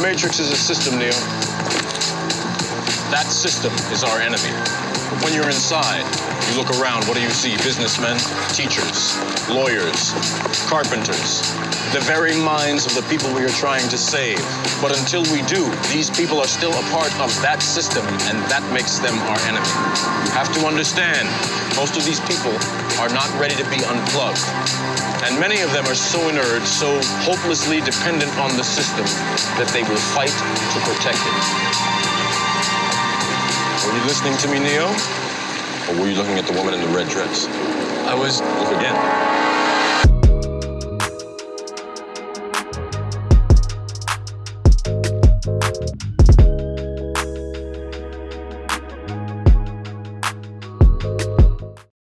Matrix is a system, Neo. That system is our enemy. But when you're inside, you look around, what do you see? Businessmen, teachers, lawyers, carpenters, the very minds of the people we are trying to save. But until we do, these people are still a part of that system, and that makes them our enemy. You have to understand, most of these people are not ready to be unplugged. And many of them are so inert, so hopelessly dependent on the system, that they will fight to protect it. Were you listening to me, Neo? Or were you looking at the woman in the red dress? I was. Look again.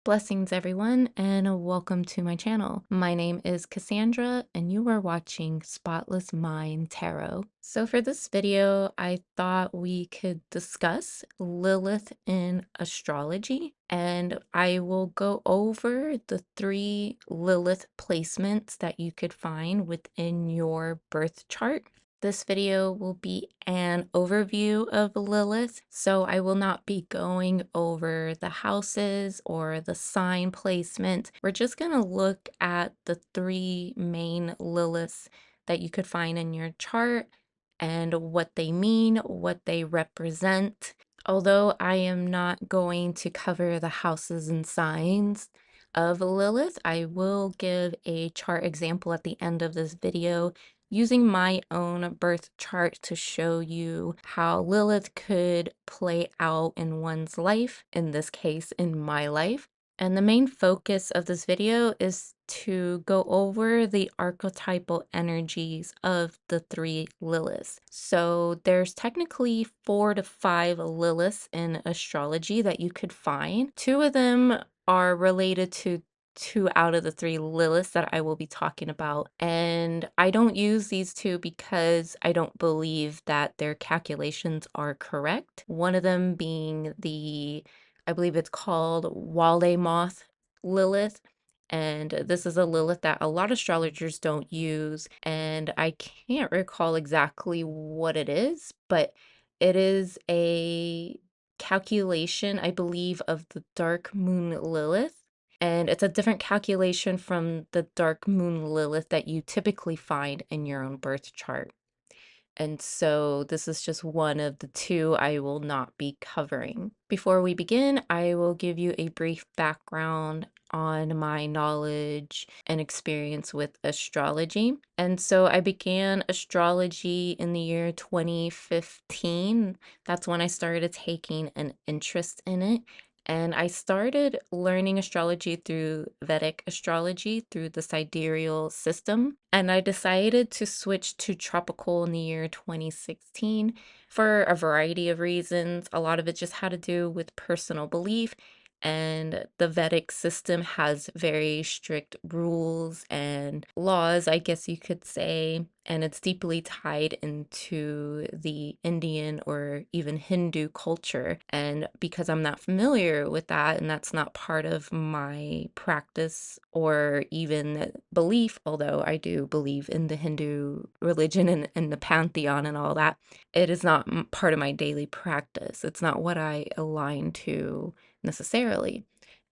Blessings everyone, and welcome to my channel. My name is Cassandra and you are watching Spotless Mind Tarot. So for this video, I thought we could discuss Lilith in astrology, and I will go over the 3 Lilith placements that you could find within your birth chart. This video will be an overview of Lilith, so I will not be going over the houses or the sign placement. We're just going to look at the 3 main Liliths that you could find in your chart and what they mean, what they represent. Although I am not going to cover the houses and signs of Lilith, I will give a chart example at the end of this video using my own birth chart to show you how Lilith could play out in one's life, in this case, in my life. And the main focus of this video is to go over the archetypal energies of the 3 Liliths. So there's technically 4 to 5 Liliths in astrology that you could find. 2 of them are related to 2 out of the 3 Liliths that I will be talking about. And I don't use these 2 because I don't believe that their calculations are correct. One of them being I believe it's called Wale Moth Lilith. And this is a Lilith that a lot of astrologers don't use. And I can't recall exactly what it is, but it is a calculation, I believe, of the dark moon Lilith. And it's a different calculation from the dark moon Lilith that you typically find in your own birth chart. And so this is just one of the 2 I will not be covering. Before we begin, I will give you a brief background on my knowledge and experience with astrology. And so I began astrology in the year 2015. That's when I started taking an interest in it. And I started learning astrology through Vedic astrology, through the sidereal system. And I decided to switch to tropical in the year 2016 for a variety of reasons. A lot of it just had to do with personal belief. And the Vedic system has very strict rules and laws, I guess you could say, and it's deeply tied into the Indian or even Hindu culture. And because I'm not familiar with that, and that's not part of my practice or even belief, although I do believe in the Hindu religion and the pantheon and all that, it is not part of my daily practice. It's not what I align to necessarily.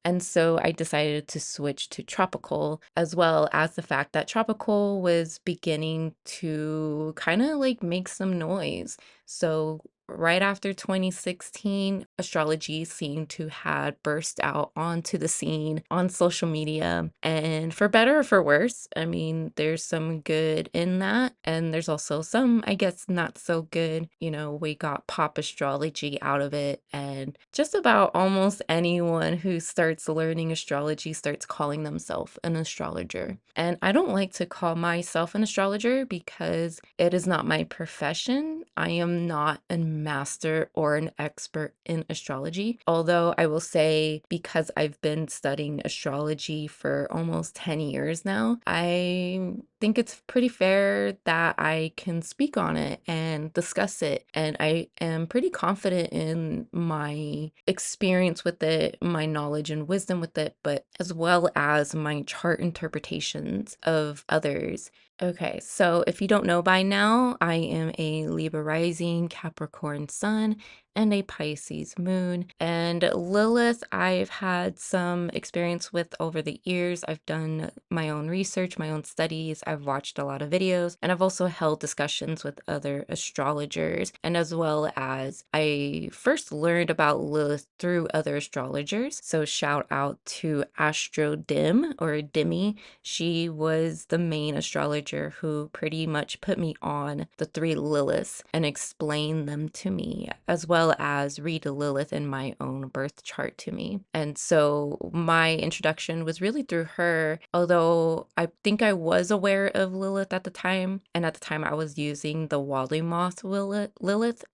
And so I decided to switch to tropical, as well as the fact that tropical was beginning to kind of like make some noise. So right after 2016, astrology seemed to had burst out onto the scene on social media. And for better or for worse, I mean, there's some good in that. And there's also some, I guess, not so good. You know, we got pop astrology out of it. And just about almost anyone who starts learning astrology starts calling themselves an astrologer. And I don't like to call myself an astrologer because it is not my profession. I am not a master or an expert in astrology. Although I will say, because I've been studying astrology for almost 10 years now, I think it's pretty fair that I can speak on it and discuss it. And I am pretty confident in my experience with it, my knowledge and wisdom with it, but as well as my chart interpretations of others. Okay, so if you don't know by now, I am a Libra rising, Capricorn sun, and a Pisces moon. And Lilith, I've had some experience with over the years. I've done my own research, my own studies. I've watched a lot of videos, and I've also held discussions with other astrologers. And as well as I first learned about Lilith through other astrologers. So shout out to Astrodim or Demi. She was the main astrologer who pretty much put me on the three Liliths and explained them to me, as well as read a Lilith in my own birth chart to me. And so my introduction was really through her, although I think I was aware of Lilith at the time. And at the time I was using the Wally Moth Lilith.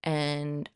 And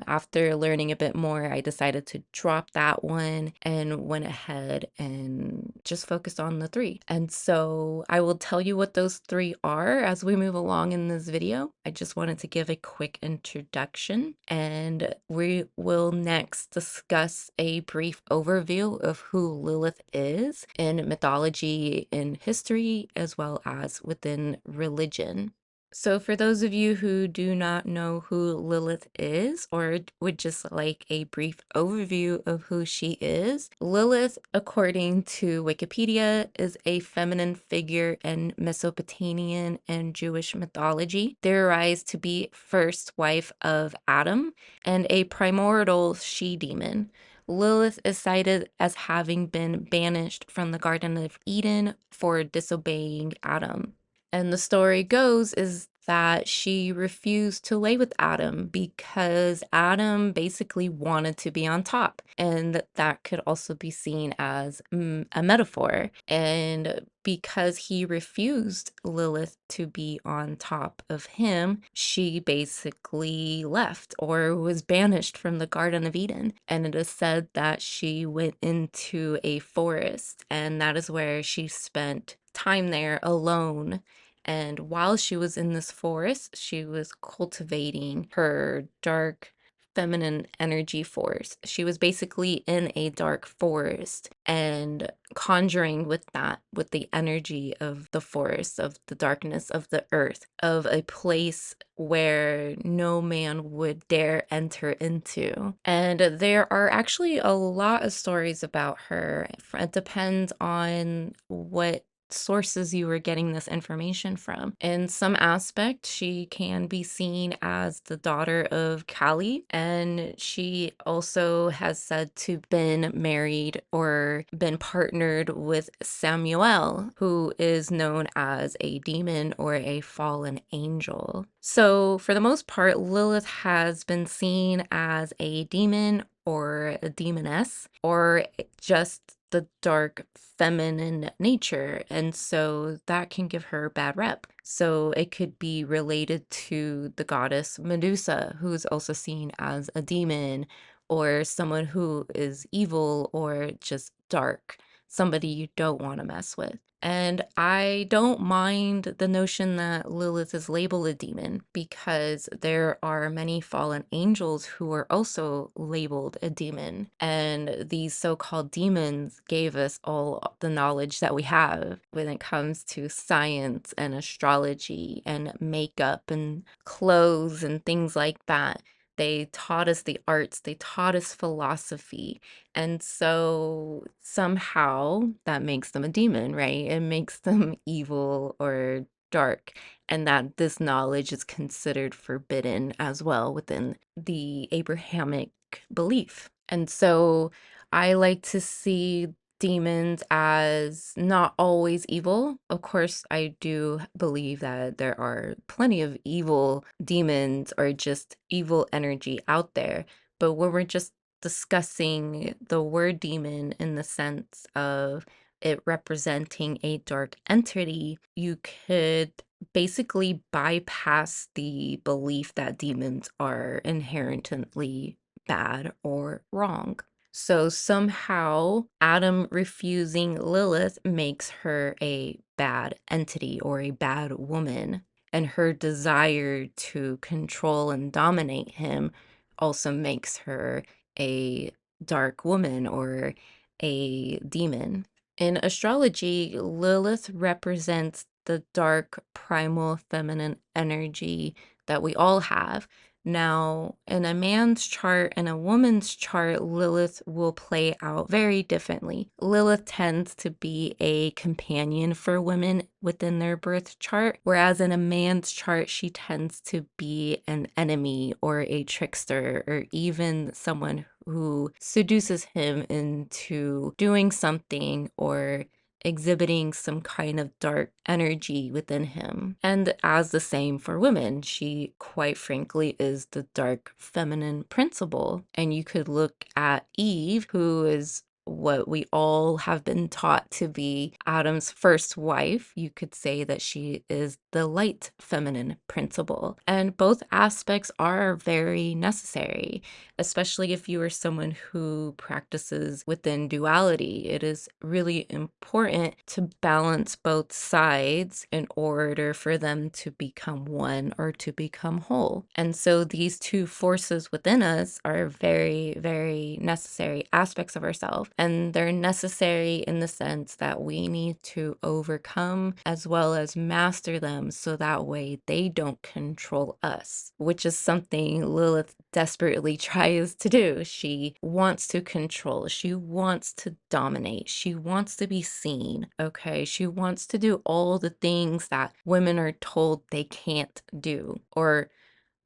after learning a bit more, I decided to drop that one and went ahead and just focused on the three. And so I will tell you what those three are as we move along in this video. I just wanted to give a quick introduction, and we will next discuss a brief overview of who Lilith is in mythology and history, as well as within religion. So for those of you who do not know who Lilith is, or would just like a brief overview of who she is, Lilith, according to Wikipedia, is a feminine figure in Mesopotamian and Jewish mythology, theorized to be first wife of Adam and a primordial she-demon. Lilith is cited as having been banished from the Garden of Eden for disobeying Adam. And the story goes is that she refused to lay with Adam because Adam basically wanted to be on top. And that could also be seen as a metaphor. And because he refused Lilith to be on top of him, she basically left or was banished from the Garden of Eden. And it is said that she went into a forest, and that is where she spent time there alone. And while she was in this forest, she was cultivating her dark feminine energy force. She was basically in a dark forest and conjuring with that, with the energy of the forest, of the darkness of the earth, of a place where no man would dare enter into. And there are actually a lot of stories about her. It depends on what sources you were getting this information from. In some aspect, she can be seen as the daughter of Kali, and she also has said to been married or been partnered with Samuel, who is known as a demon or a fallen angel. So for the most part, Lilith has been seen as a demon or a demoness, or just the dark feminine nature, and so that can give her a bad rep. So it could be related to the goddess Medusa, who is also seen as a demon, or someone who is evil or just dark, somebody you don't want to mess with. And I don't mind the notion that Lilith is labeled a demon, because there are many fallen angels who are also labeled a demon. And these so-called demons gave us all the knowledge that we have when it comes to science and astrology and makeup and clothes and things like that. They taught us the arts, they taught us philosophy. And so somehow that makes them a demon, right? It makes them evil or dark, and that this knowledge is considered forbidden as well within the Abrahamic belief. And so I like to see demons as not always evil. Of course, I do believe that there are plenty of evil demons or just evil energy out there. But when we're just discussing the word demon in the sense of it representing a dark entity, you could basically bypass the belief that demons are inherently bad or wrong. So somehow Adam refusing Lilith makes her a bad entity or a bad woman. And her desire to control and dominate him also makes her a dark woman or a demon. In astrology, Lilith represents the dark primal feminine energy that we all have. Now, in a man's chart and a woman's chart, Lilith will play out very differently. Lilith tends to be a companion for women within their birth chart, whereas in a man's chart, she tends to be an enemy or a trickster or even someone who seduces him into doing something or exhibiting some kind of dark energy within him. And as the same for women, she quite frankly is the dark feminine principle. And you could look at Eve, who is what we all have been taught to be Adam's first wife. You could say that she is the light feminine principle. And both aspects are very necessary, especially if you are someone who practices within duality. It is really important to balance both sides in order for them to become one or to become whole. And so these two forces within us are very, very necessary aspects of ourselves. And they're necessary in the sense that we need to overcome as well as master them so that way they don't control us, which is something Lilith desperately tries to do. She wants to control, she wants to dominate, she wants to be seen, okay? She wants to do all the things that women are told they can't do, or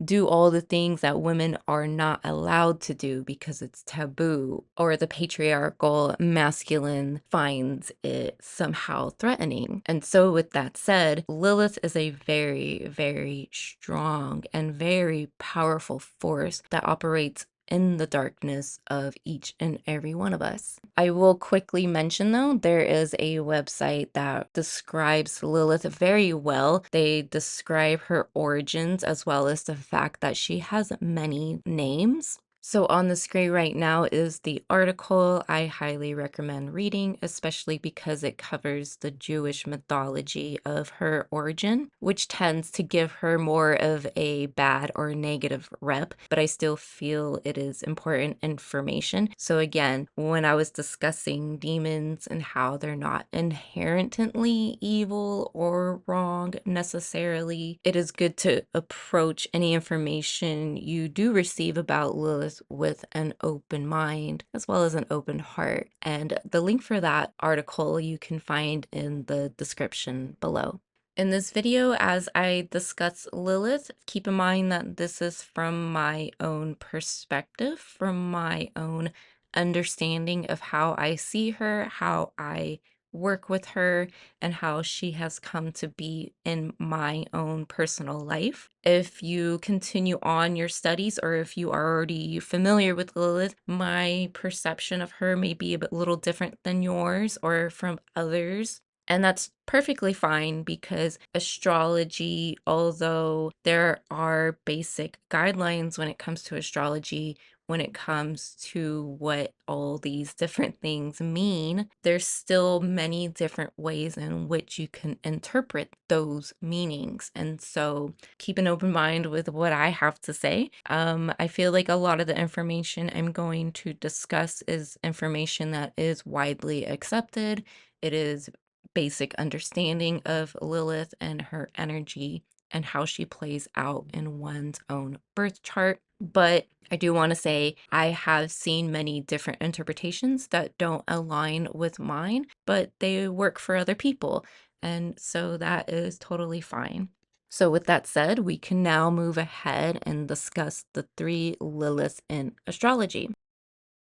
do all the things that women are not allowed to do because it's taboo, or the patriarchal masculine finds it somehow threatening. And so with that said, Lilith is a very, very strong and very powerful force that operates in the darkness of each and every one of us. I will quickly mention though, there is a website that describes Lilith very well. They describe her origins as well as the fact that she has many names. So on the screen right now is the article. I highly recommend reading, especially because it covers the Jewish mythology of her origin, which tends to give her more of a bad or negative rep, but I still feel it is important information. So again, when I was discussing demons and how they're not inherently evil or wrong necessarily, it is good to approach any information you do receive about Lilith with an open mind as well as an open heart. And the link for that article you can find in the description below. In this video, as I discuss Lilith, keep in mind that this is from my own perspective, from my own understanding of how I see her, how I work with her, and how she has come to be in my own personal life. If you continue on your studies or if you are already familiar with Lilith, my perception of her may be a little different than yours or from others. And that's perfectly fine because astrology, although there are basic guidelines when it comes to astrology, when it comes to what all these different things mean, there's still many different ways in which you can interpret those meanings. And so keep an open mind with what I have to say. I feel like a lot of the information I'm going to discuss is information that is widely accepted. It is basic understanding of Lilith and her energy and how she plays out in one's own birth chart. But I do want to say I have seen many different interpretations that don't align with mine, but they work for other people. And so that is totally fine. So with that said, we can now move ahead and discuss the three Liliths in astrology.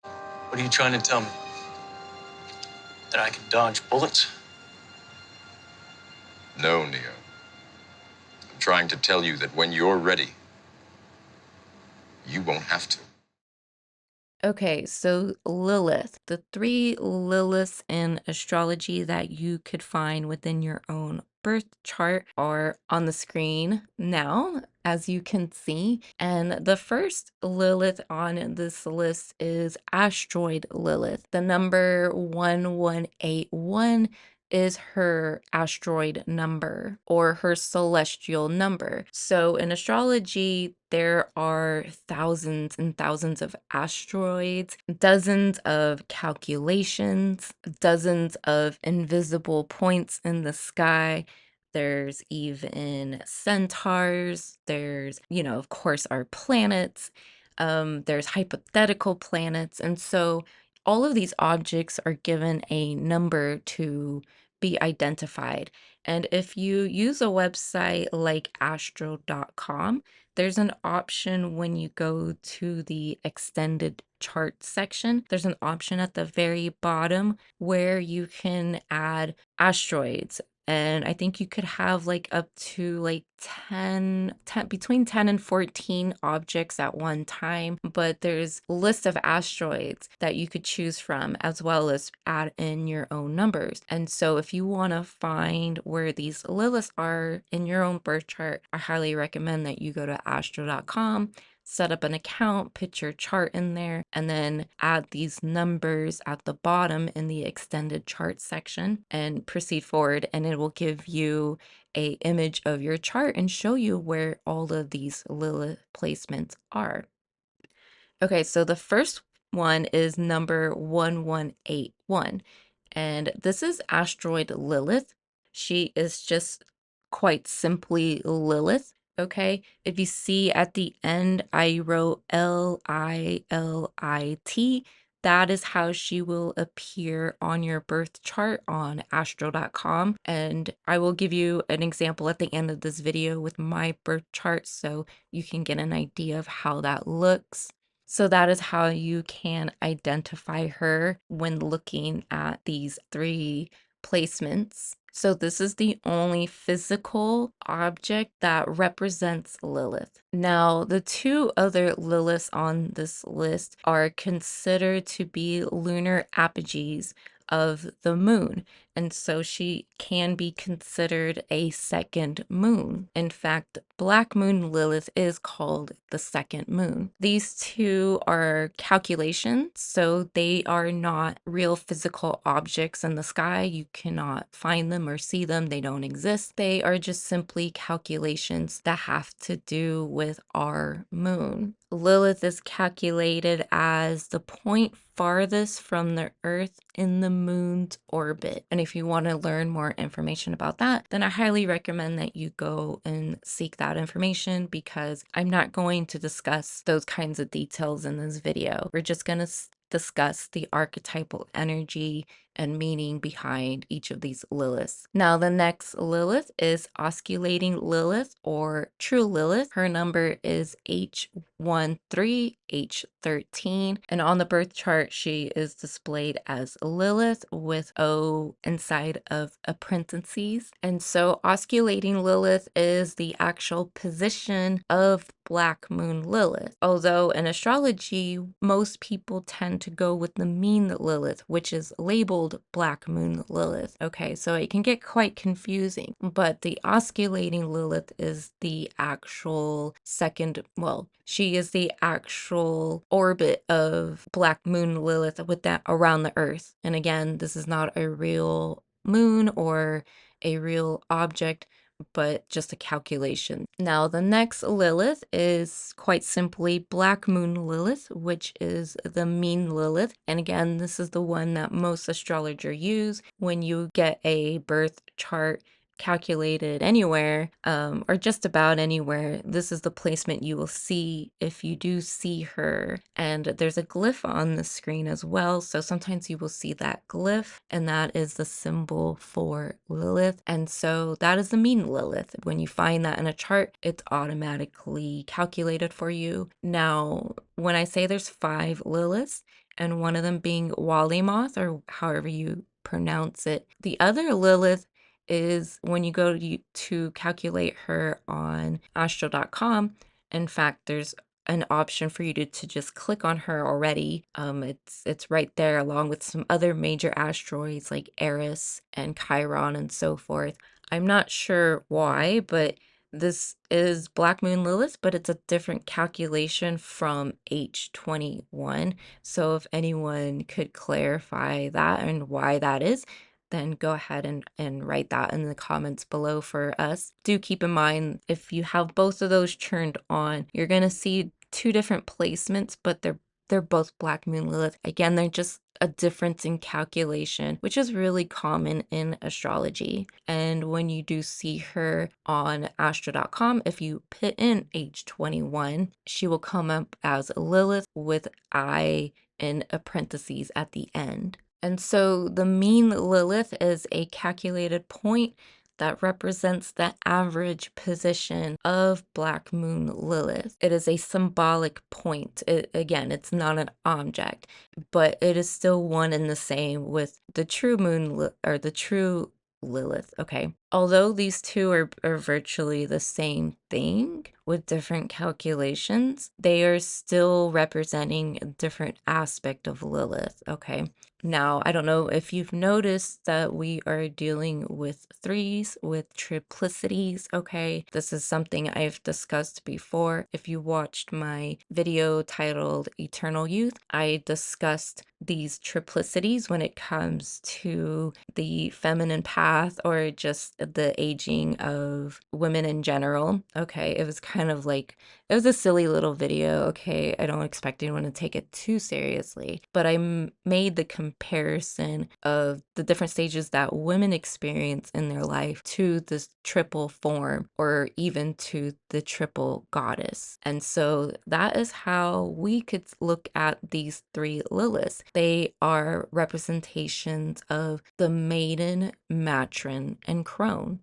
What are you trying to tell me? That I can dodge bullets? No, Neo. I'm trying to tell you that when you're ready, you won't have to. Okay, so Lilith, the three Liliths in astrology that you could find within your own birth chart are on the screen now, as you can see. And the first Lilith on this list is Asteroid Lilith, the number 1181. is her asteroid number or her celestial number. So in astrology, there are thousands and thousands of asteroids, dozens of calculations, dozens of invisible points in the sky. There's even centaurs. There's, of course, our planets. There's hypothetical planets. And so all of these objects are given a number to be identified. And if you use a website like astro.com, there's an option when you go to the extended chart section. There's an option at the very bottom where you can add asteroids. And I think you could have like up to like 10, between 10 and 14 objects at one time. But there's a list of asteroids that you could choose from, as well as add in your own numbers. And so if you want to find where these Liliths are in your own birth chart, I highly recommend that you go to astro.com, set up an account, put your chart in there, and then add these numbers at the bottom in the extended chart section and proceed forward, and it will give you a image of your chart and show you where all of these Lilith placements are. Okay, so the first one is number 1181, and this is Asteroid Lilith. She is just quite simply Lilith. Okay, if you see at the end, I wrote Lilit. That is how she will appear on your birth chart on astro.com. And I will give you an example at the end of this video with my birth chart so you can get an idea of how that looks. So that is how you can identify her when looking at these three placements. So this is the only physical object that represents Lilith. Now, the two other Liliths on this list are considered to be lunar apogees of the moon. And so she can be considered a second moon. In fact, Black Moon Lilith is called the second moon. These two are calculations, so they are not real physical objects in the sky. You cannot find them or see them. They don't exist. They are just simply calculations that have to do with our moon. Lilith is calculated as the point farthest from the Earth in the moon's orbit. And if you want to learn more information about that, then I highly recommend that you go and seek that information, because I'm not going to discuss those kinds of details in this video. We're just going to discuss the archetypal energy and meaning behind each of these Liliths. Now, the next Lilith is Osculating Lilith or True Lilith. Her number is H13, H13, and on the birth chart, she is displayed as Lilith with O inside of a parentheses. And so Osculating Lilith is the actual position of Black Moon Lilith. Although in astrology, most people tend to go with the mean Lilith, which is labeled Black Moon Lilith. Okay, so it can get quite confusing, but the Osculating Lilith is the actual second, well, she is the actual orbit of Black Moon Lilith with that around the Earth. And again, this is not a real moon or a real object, but just a calculation. Now, the next Lilith is quite simply Black Moon Lilith, which is the mean Lilith. And again, this is the one that most astrologers use when you get a birth chart calculated anywhere, or just about anywhere. This is the placement you will see if you do see her. And there's a glyph on the screen as well, so sometimes you will see that glyph, and that is the symbol for Lilith. And so that is the mean Lilith. When you find that in a chart, it's automatically calculated for you. Now, when I say there's 5 Liliths, and one of them being Walimoth, or however you pronounce it, the other Lilith is when you go to calculate her on astro.com. In fact, there's an option for you to just click on her already. It's right there along with some other major asteroids like Eris and Chiron and so forth. I'm not sure why, but this is Black Moon Lilith, but it's a different calculation from H21. So if anyone could clarify that and why that is, then go ahead and write that in the comments below for us. Do keep in mind, if you have both of those turned on, you're going to see two different placements, but they're both Black Moon Lilith. Again, they're just a difference in calculation, which is really common in astrology. And when you do see her on astro.com, if you put in age 21, she will come up as Lilith with I in parentheses at the end. And so the mean Lilith is a calculated point that represents the average position of Black Moon Lilith. It is a symbolic point. Again, it's not an object, but it is still one and the same with the true moon or the true Lilith. Okay. Although these two are virtually the same thing with different calculations, they are still representing a different aspect of Lilith. Okay. Now, I don't know if you've noticed that we are dealing with threes, with triplicities, okay? This is something I've discussed before. If you watched my video titled Eternal Youth, I discussed these triplicities when it comes to the feminine path or just the aging of women in general. Okay, it was kind of like, it was a silly little video, okay? I don't expect anyone to take it too seriously, but I made the comparison of the different stages that women experience in their life to this triple form or even to the triple goddess. And so that is how we could look at these three Liliths. They are representations of the Maiden, Matron, and Crone.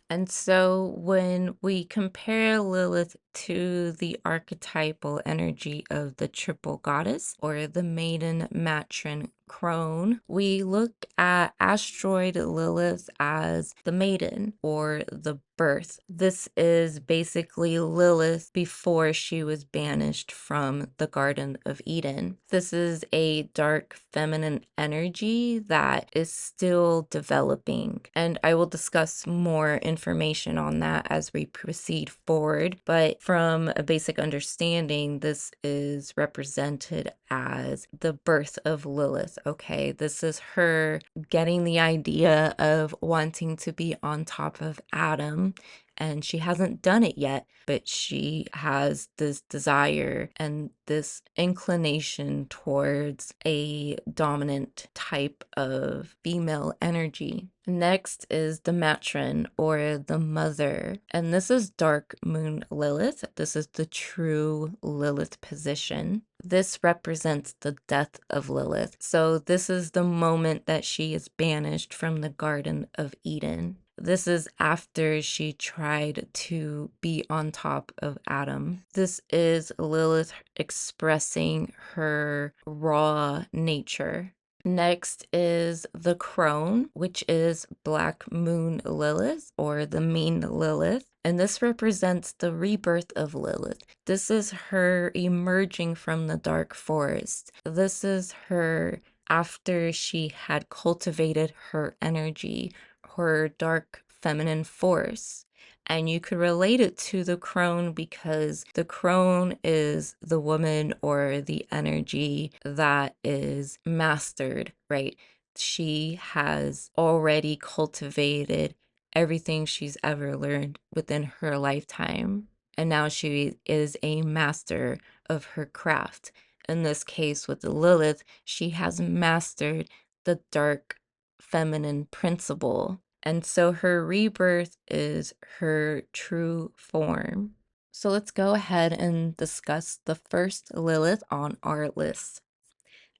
And so when we compare Lilith to the archetypal energy of the triple goddess or the Maiden, Matron, Crone, we look at Asteroid Lilith as the maiden or the birth. This is basically Lilith before she was banished from the Garden of Eden. This is a dark feminine energy that is still developing, and I will discuss more information on that as we proceed forward. But from a basic understanding, this is represented as the birth of Lilith. Okay, this is her getting the idea of wanting to be on top of Adam, and she hasn't done it yet, but she has this desire and this inclination towards a dominant type of female energy. Next is the matron or the mother, and this is dark moon Lilith. This is the true Lilith position. This represents the death of Lilith. So this is the moment that she is banished from the Garden of Eden. This is after she tried to be on top of Adam. This is Lilith expressing her raw nature. Next is the Crone, which is Black Moon Lilith or the mean Lilith. And this represents the rebirth of Lilith. This is her emerging from the dark forest. This is her after she had cultivated her energy, her dark feminine force. And you could relate it to the crone because the crone is the woman or the energy that is mastered, right? She has already cultivated everything she's ever learned within her lifetime. And now she is a master of her craft. In this case with the Lilith, she has mastered the dark feminine principle. And so her rebirth is her true form. So let's go ahead and discuss the first Lilith on our list.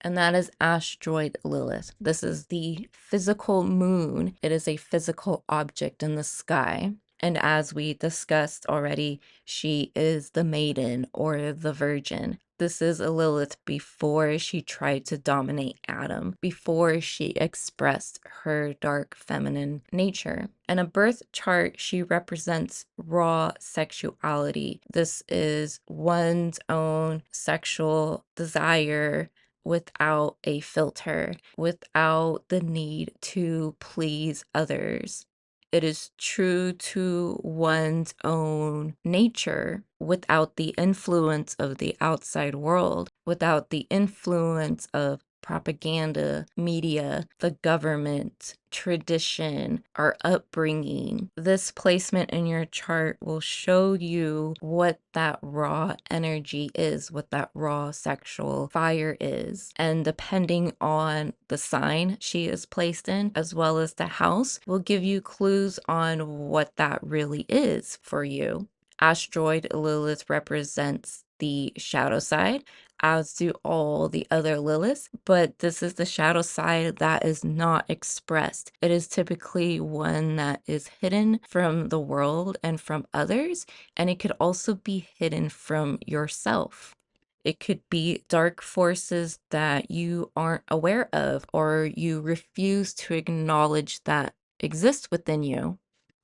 And that is Asteroid Lilith. This is the physical moon. It is a physical object in the sky. And as we discussed already, she is the maiden or the virgin. This is a Lilith before she tried to dominate Adam, before she expressed her dark feminine nature. In a birth chart, she represents raw sexuality. This is one's own sexual desire without a filter, without the need to please others. It is true to one's own nature without the influence of the outside world, without the influence of propaganda, media, the government, tradition, our upbringing. This placement in your chart will show you what that raw energy is, what that raw sexual fire is. And depending on the sign she is placed in, as well as the house, will give you clues on what that really is for you. Asteroid Lilith represents the shadow side, as do all the other Liliths, but this is the shadow side that is not expressed. It is typically one that is hidden from the world and from others, and it could also be hidden from yourself. It could be dark forces that you aren't aware of, or you refuse to acknowledge that exist within you.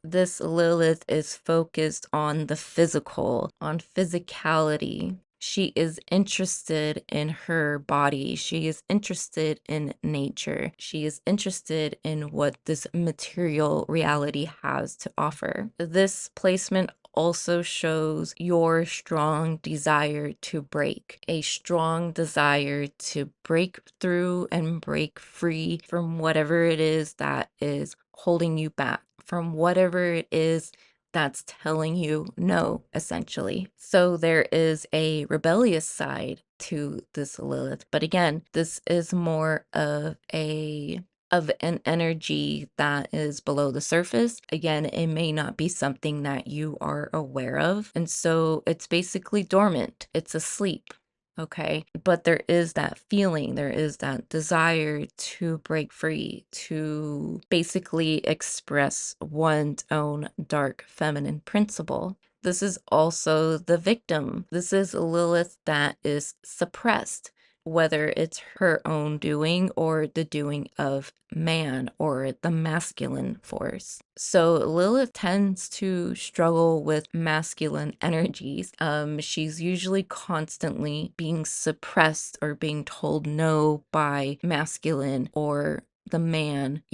This Lilith is focused on the physical, on physicality. She is interested in her body. She is interested in nature. She is interested in what this material reality has to offer. This placement also shows your strong desire to break, a strong desire to break through and break free from whatever it is that is holding you back, from whatever it is that's telling you no, essentially. So there is a rebellious side to this Lilith. But again, this is more of an energy that is below the surface. Again, it may not be something that you are aware of. And so it's basically dormant. It's asleep. Okay. But there is that feeling, there is that desire to break free, to basically express one's own dark feminine principle. This is also the victim. This is Lilith that is suppressed, whether it's her own doing or the doing of man or the masculine force. So Lilith tends to struggle with masculine energies. She's usually constantly being suppressed or being told no by masculine or the man,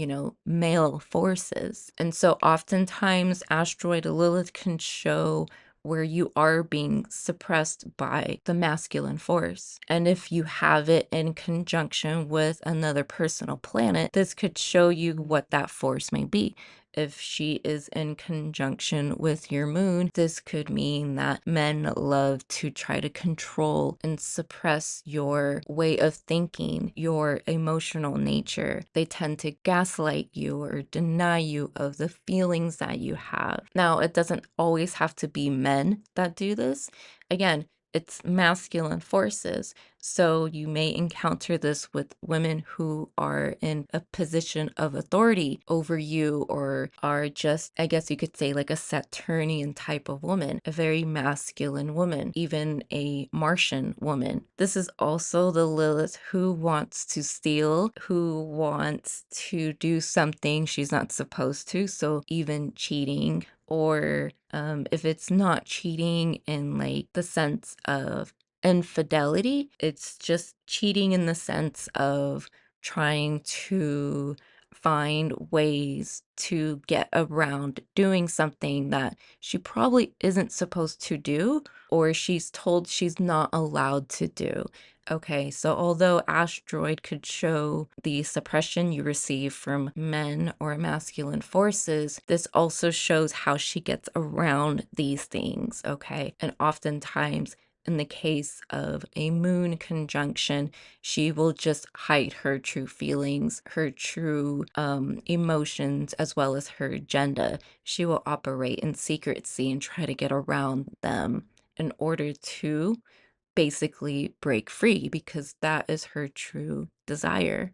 male forces. And so oftentimes Asteroid Lilith can show where you are being suppressed by the masculine force. And if you have it in conjunction with another personal planet, this could show you what that force may be. If she is in conjunction with your moon, this could mean that men love to try to control and suppress your way of thinking, your emotional nature. They tend to gaslight you or deny you of the feelings that you have. Now, it doesn't always have to be men that do this. Again, it's masculine forces. So you may encounter this with women who are in a position of authority over you, or are just, I guess you could say, like a Saturnian type of woman, a very masculine woman, even a Martian woman. This is also the Lilith who wants to steal, who wants to do something she's not supposed to. So even cheating, or if it's not cheating in like the sense of infidelity, it's just cheating in the sense of trying to find ways to get around doing something that she probably isn't supposed to do, or she's told she's not allowed to do. Okay, so although Asteroid could show the suppression you receive from men or masculine forces, this also shows how she gets around these things, okay? And oftentimes, in the case of a moon conjunction, she will just hide her true feelings, her true emotions, as well as her agenda. She will operate in secrecy and try to get around them in order to basically break free, because that is her true desire.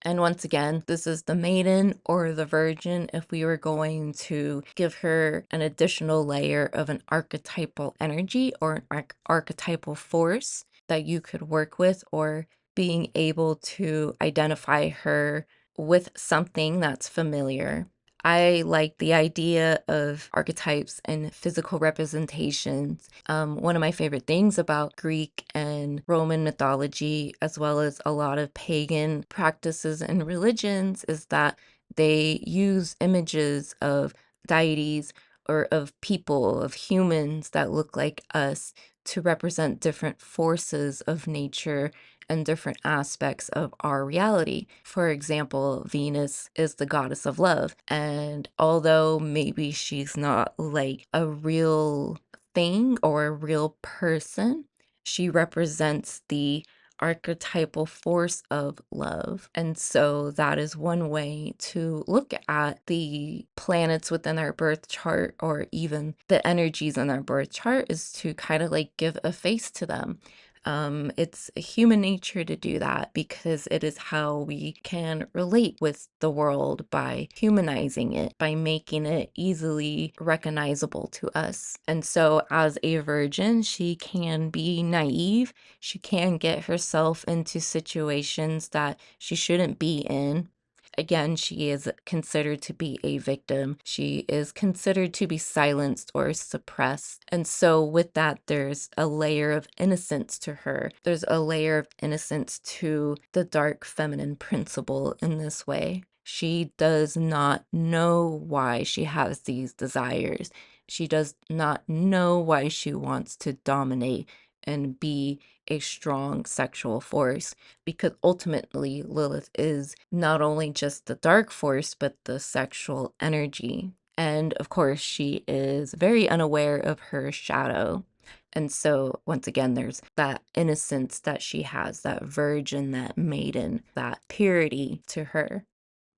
And once again, this is the Maiden or the Virgin if we were going to give her an additional layer of an archetypal energy or an archetypal force that you could work with, or being able to identify her with something that's familiar. I like the idea of archetypes and physical representations. One of my favorite things about Greek and Roman mythology, as well as a lot of pagan practices and religions, is that they use images of deities or of people, of humans that look like us, to represent different forces of nature and different aspects of our reality. For example, Venus is the goddess of love, and although maybe she's not like a real thing or a real person, she represents the archetypal force of love. And so that is one way to look at the planets within our birth chart, or even the energies in our birth chart, is to kind of like give a face to them. It's human nature to do that because it is how we can relate with the world, by humanizing it, by making it easily recognizable to us. And so as a virgin, she can be naive. She can get herself into situations that she shouldn't be in. Again, she is considered to be a victim. She is considered to be silenced or suppressed. And so with that, there's a layer of innocence to her. There's a layer of innocence to the dark feminine principle in this way. She does not know why she has these desires. She does not know why she wants to dominate and be a strong sexual force, because ultimately Lilith is not only just the dark force, but the sexual energy. And of course, she is very unaware of her shadow. And so, once again, there's that innocence that she has, that virgin, that maiden, that purity to her.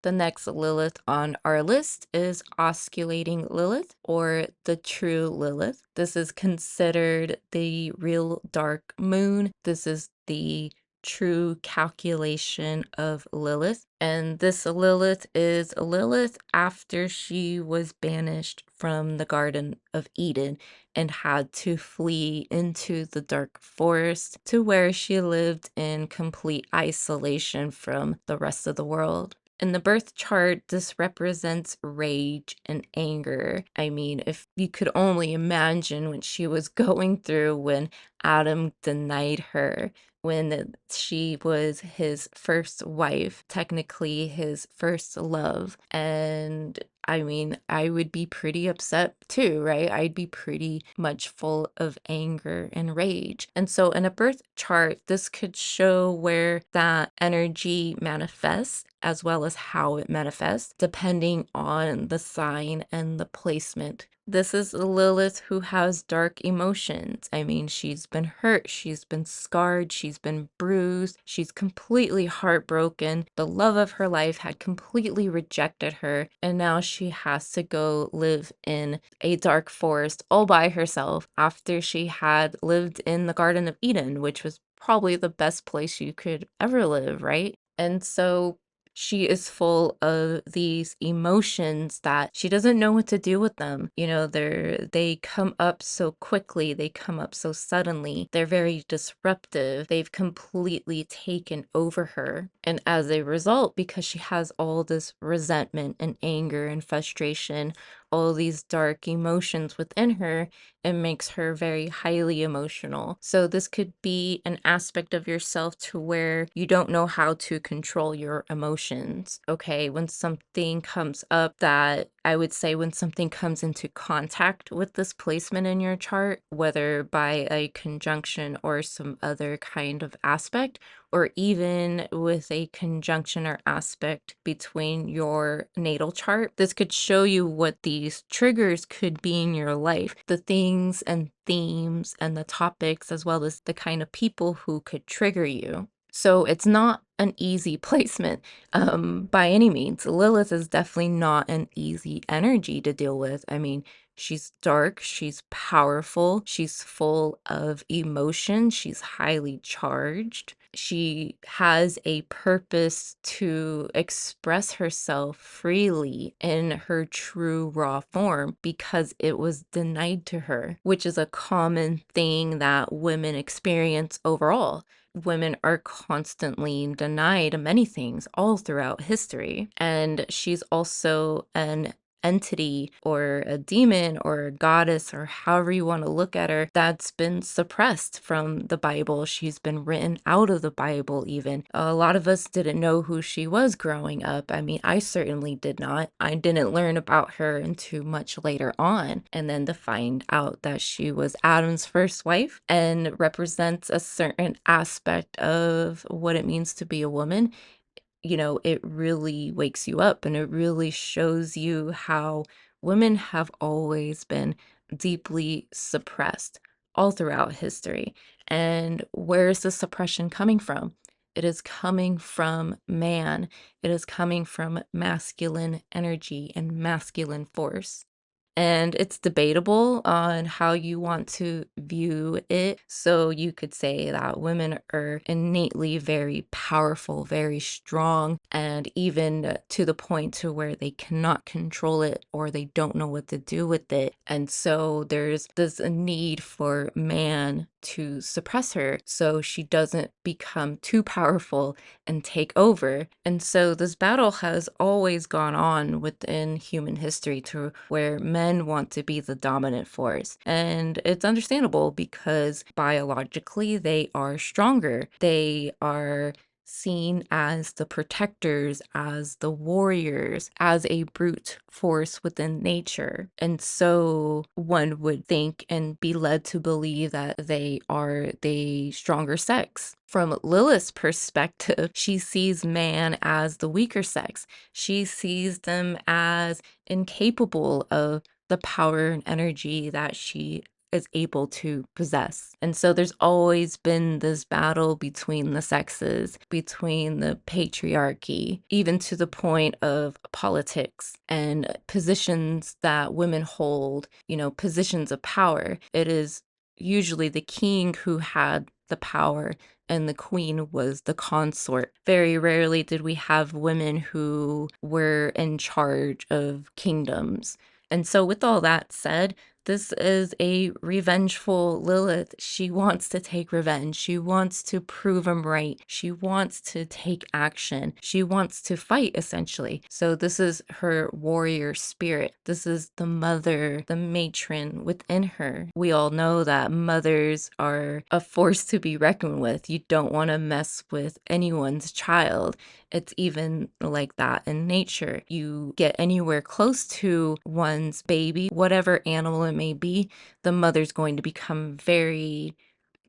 The next Lilith on our list is Osculating Lilith, or the True Lilith. This is considered the real dark moon. This is the true calculation of Lilith. And this Lilith is a Lilith after she was banished from the Garden of Eden and had to flee into the dark forest, to where she lived in complete isolation from the rest of the world. In the birth chart, this represents rage and anger. I mean, if you could only imagine what she was going through when Adam denied her, when she was his first wife, technically his first love. And I mean, I would be pretty upset too, right? I'd be pretty much full of anger and rage. And so in a birth chart, this could show where that energy manifests, as well as how it manifests, depending on the sign and the placement. This is Lilith who has dark emotions. I mean, she's been hurt, she's been scarred, she's been bruised, she's completely heartbroken. The love of her life had completely rejected her, and now she has to go live in a dark forest all by herself after she had lived in the Garden of Eden, which was probably the best place you could ever live, right? And so she is full of these emotions that she doesn't know what to do with them. You know, they come up so quickly, they come up so suddenly. They're very disruptive. They've completely taken over her. And as a result, because she has all this resentment and anger and frustration, all these dark emotions within her, it makes her very highly emotional. So this could be an aspect of yourself to where you don't know how to control your emotions. Okay, when something comes up, that I would say when something comes into contact with this placement in your chart, whether by a conjunction or some other kind of aspect, or even with a conjunction or aspect between your natal chart, this could show you what these triggers could be in your life, the things and themes and the topics, as well as the kind of people who could trigger you. So it's not an easy placement by any means. Lilith is definitely not an easy energy to deal with. I mean, she's dark, she's powerful, she's full of emotion, she's highly charged. She has a purpose to express herself freely in her true raw form because it was denied to her, which is a common thing that women experience overall. Women are constantly denied many things all throughout history. And she's also an entity or a demon or a goddess, or however you want to look at her, that's been suppressed from the Bible. She's been written out of the Bible even. A lot of us didn't know who she was growing up. I mean, I certainly did not. I didn't learn about her until much later on, and then to find out that she was Adam's first wife and represents a certain aspect of what it means to be a woman. It really wakes you up, and it really shows you how women have always been deeply suppressed all throughout history. And where is the suppression coming from? It is coming from man. It is coming from masculine energy and masculine force. And it's debatable on how you want to view it. So you could say that women are innately very powerful, very strong, and even to the point to where they cannot control it or they don't know what to do with it. And so there's this need for man to suppress her so she doesn't become too powerful and take over. And so this battle has always gone on within human history to where men want to be the dominant force. And it's understandable because biologically they are stronger. They are seen as the protectors, as the warriors, as a brute force within nature. And so one would think and be led to believe that they are the stronger sex. From Lilith's perspective, she sees man as the weaker sex. She sees them as incapable of the power and energy that she is able to possess. And so there's always been this battle between the sexes, between the patriarchy, even to the point of politics and positions that women hold, positions of power. It is usually the king who had the power and the queen was the consort. Very rarely did we have women who were in charge of kingdoms. And so with all that said, this is a revengeful Lilith. She wants to take revenge. She wants to prove him right. She wants to take action. She wants to fight, essentially. So this is her warrior spirit. This is the mother, the matron within her. We all know that mothers are a force to be reckoned with. You don't want to mess with anyone's child. It's even like that in nature. You get anywhere close to one's baby, whatever animal it may be, the mother's going to become very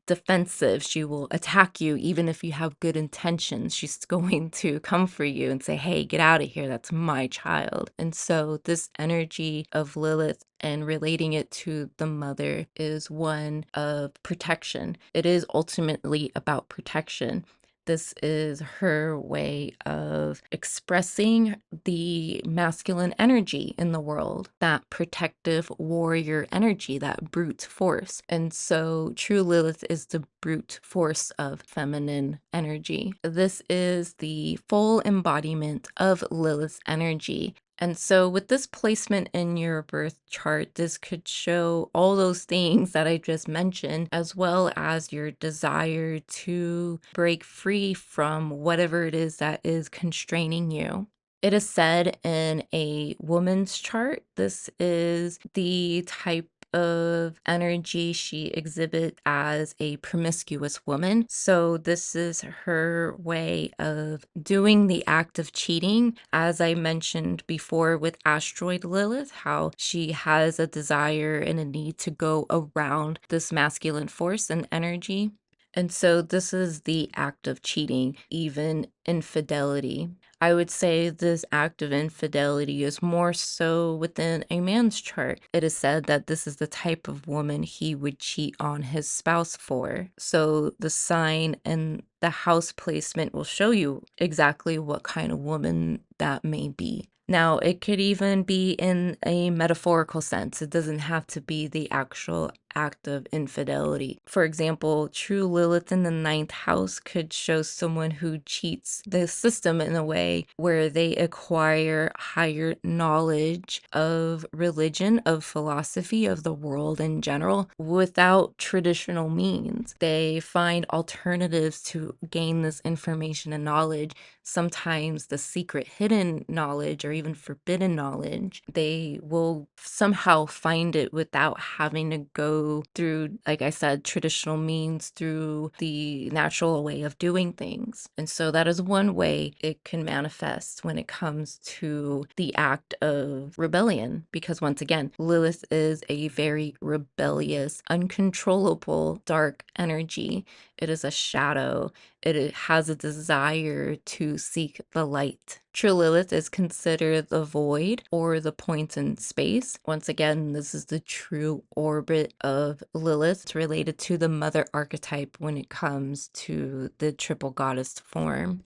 defensive. She will attack you even if you have good intentions. She's going to come for you and say, hey, get out of here. That's my child. And so this energy of Lilith and relating it to the mother is one of protection. It is ultimately about protection. This is her way of expressing the masculine energy in the world, that protective warrior energy, that brute force. And so true Lilith is the brute force of feminine energy. This is the full embodiment of Lilith's energy. And so with this placement in your birth chart, this could show all those things that I just mentioned, as well as your desire to break free from whatever it is that is constraining you. It is said in a woman's chart, this is the type of energy she exhibits as a promiscuous woman. So this is her way of doing the act of cheating. As I mentioned before with Asteroid Lilith, how she has a desire and a need to go around this masculine force and energy. And so this is the act of cheating, even infidelity. I would say this act of infidelity is more so within a man's chart. It is said that this is the type of woman he would cheat on his spouse for. So the sign and the house placement will show you exactly what kind of woman that may be. Now, it could even be in a metaphorical sense. It doesn't have to be the actual act of infidelity. For example, true Lilith in the 9th house could show someone who cheats the system in a way where they acquire higher knowledge of religion, of philosophy, of the world in general without traditional means. They find alternatives to gain this information and knowledge, sometimes the secret hidden knowledge or even forbidden knowledge. They will somehow find it without having to go through, like I said, traditional means, through the natural way of doing things. And so that is one way it can manifest when it comes to the act of rebellion, because once again, Lilith is a very rebellious, uncontrollable dark energy. It is a shadow. It has a desire to seek the light. True Lilith is considered the void or the point in space. Once again, this is the true orbit of Lilith. It's related to the mother archetype when it comes to the triple goddess form.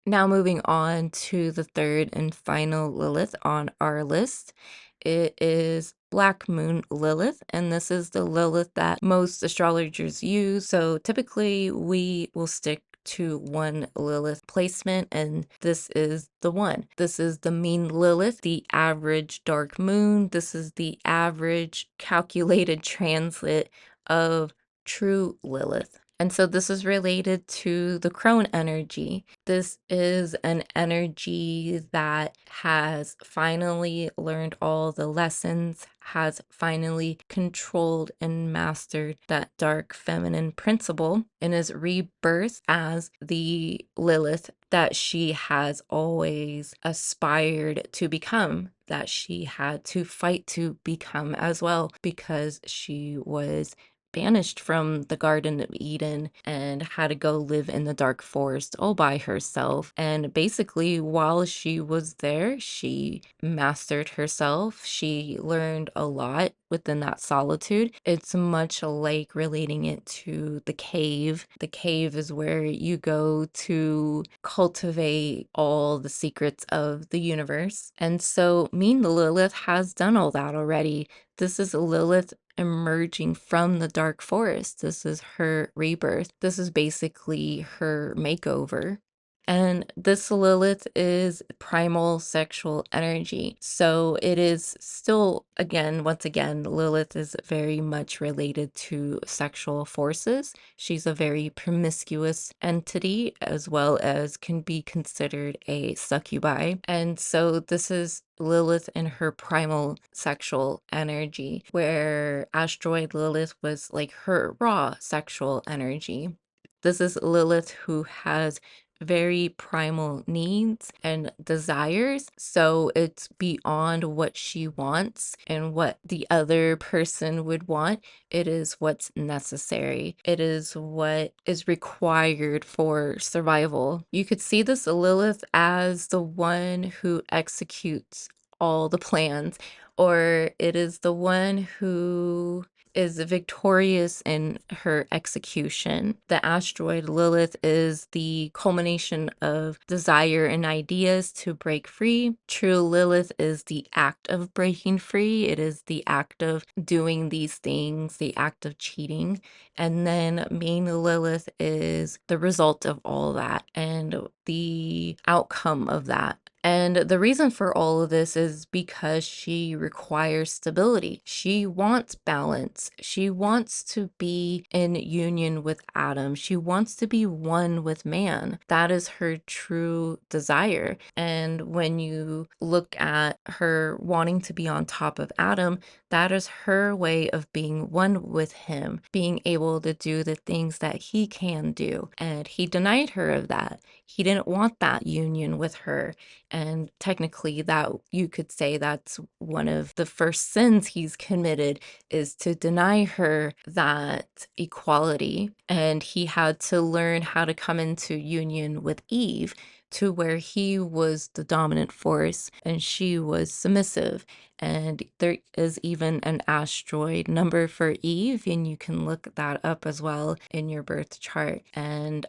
Now moving on to the third and final Lilith on our list. It is Black Moon Lilith, and this is the Lilith that most astrologers use. So typically we will stick to one Lilith placement, and this is the one. This is the mean Lilith, the average dark moon. This is the average calculated transit of true Lilith. And so this is related to the Crone energy. This is an energy that has finally learned all the lessons, has finally controlled and mastered that dark feminine principle, and is rebirthed as the Lilith that she has always aspired to become, that she had to fight to become as well, because she was banished from the Garden of Eden and had to go live in the dark forest all by herself. And basically, while she was there, she mastered herself. She learned a lot within that solitude. It's much like relating it to the cave. The cave is where you go to cultivate all the secrets of the universe. And so, mean Lilith has done all that already. This is Lilith emerging from the dark forest. This is her rebirth. This is basically her makeover. And this Lilith is primal sexual energy. So it is still, again, once again, Lilith is very much related to sexual forces. She's a very promiscuous entity, as well as can be considered a succubi. And so this is Lilith in her primal sexual energy, where Asteroid Lilith was like her raw sexual energy. This is Lilith who has very primal needs and desires, so it's beyond what she wants and what the other person would want. It is what's necessary. It is what is required for survival. You could see this Lilith as the one who executes all the plans, or it is the one who is victorious in her execution. The asteroid Lilith is the culmination of desire and ideas to break free. True Lilith is the act of breaking free. It is the act of doing these things, the act of cheating. And then mean Lilith is the result of all that and the outcome of that. And the reason for all of this is because she requires stability. She wants balance. She wants to be in union with Adam. She wants to be one with man. That is her true desire. And when you look at her wanting to be on top of Adam, that is her way of being one with him, being able to do the things that he can do. And he denied her of that. He didn't want that union with her. And technically, that you could say that's one of the first sins he's committed, is to deny her that equality. And he had to learn how to come into union with Eve to where he was the dominant force and she was submissive. And there is even an asteroid number for Eve, and you can look that up as well in your birth chart. And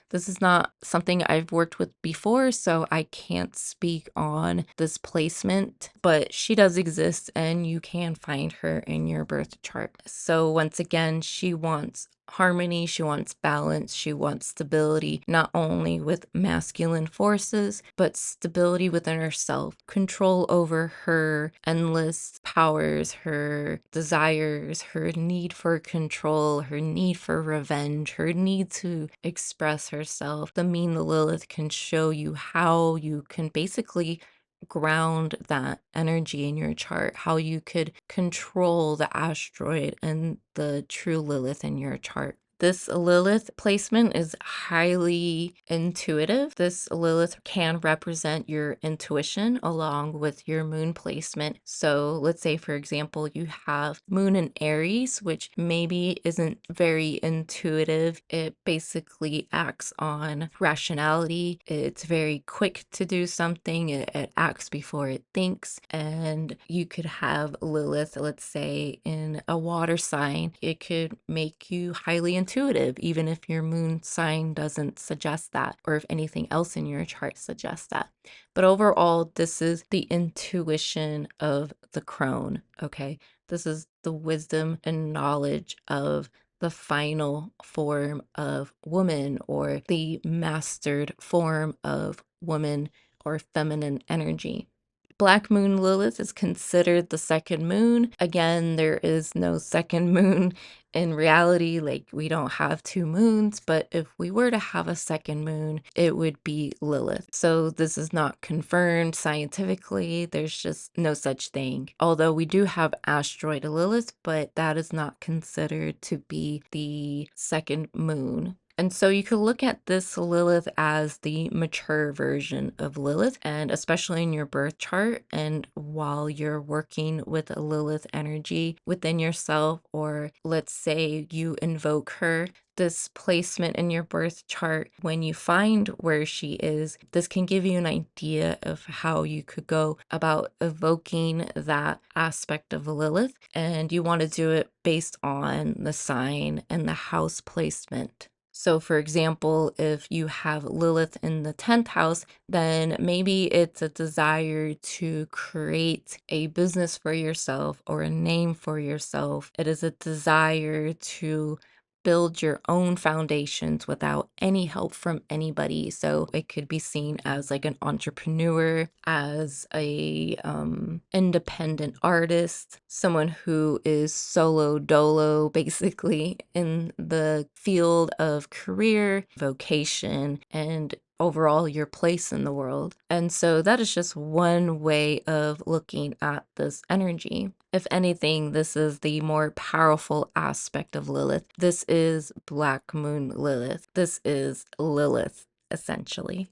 this is not something I've worked with before, so I can't speak on this placement, but she does exist and you can find her in your birth chart. So once again, she wants harmony, she wants balance, she wants stability, not only with masculine forces, but stability within herself, control over her endless powers, her desires, her need for control, her need for revenge, her need to express herself. The mean Lilith can show you how you can basically ground that energy in your chart, how you could control the asteroid and the true Lilith in your chart. This Lilith placement is highly intuitive. This Lilith can represent your intuition along with your moon placement. So let's say, for example, you have moon in Aries, which maybe isn't very intuitive. It basically acts on rationality. It's very quick to do something. It acts before it thinks. And you could have Lilith, let's say, in a water sign. It could make you highly intuitive, even if your moon sign doesn't suggest that, or if anything else in your chart suggests that. But overall, this is the intuition of the crone, okay? This is the wisdom and knowledge of the final form of woman, or the mastered form of woman or feminine energy. Black moon Lilith is considered the second moon. Again, there is no second moon in reality. Like, we don't have two moons, but if we were to have a second moon, it would be Lilith. So this is not confirmed scientifically. There's just no such thing. Although we do have Asteroid Lilith, but that is not considered to be the second moon. And so you could look at this Lilith as the mature version of Lilith, and especially in your birth chart, and while you're working with a Lilith energy within yourself, or let's say you invoke her, this placement in your birth chart, when you find where she is, this can give you an idea of how you could go about evoking that aspect of Lilith. And you want to do it based on the sign and the house placement. So for example, if you have Lilith in the 10th house, then maybe it's a desire to create a business for yourself or a name for yourself. It is a desire to build your own foundations without any help from anybody. So it could be seen as like an entrepreneur, as a independent artist, someone who is solo dolo basically in the field of career, vocation, and overall your place in the world. And so that is just one way of looking at this energy. If anything, this is the more powerful aspect of Lilith. This is Black Moon Lilith. This is Lilith, essentially.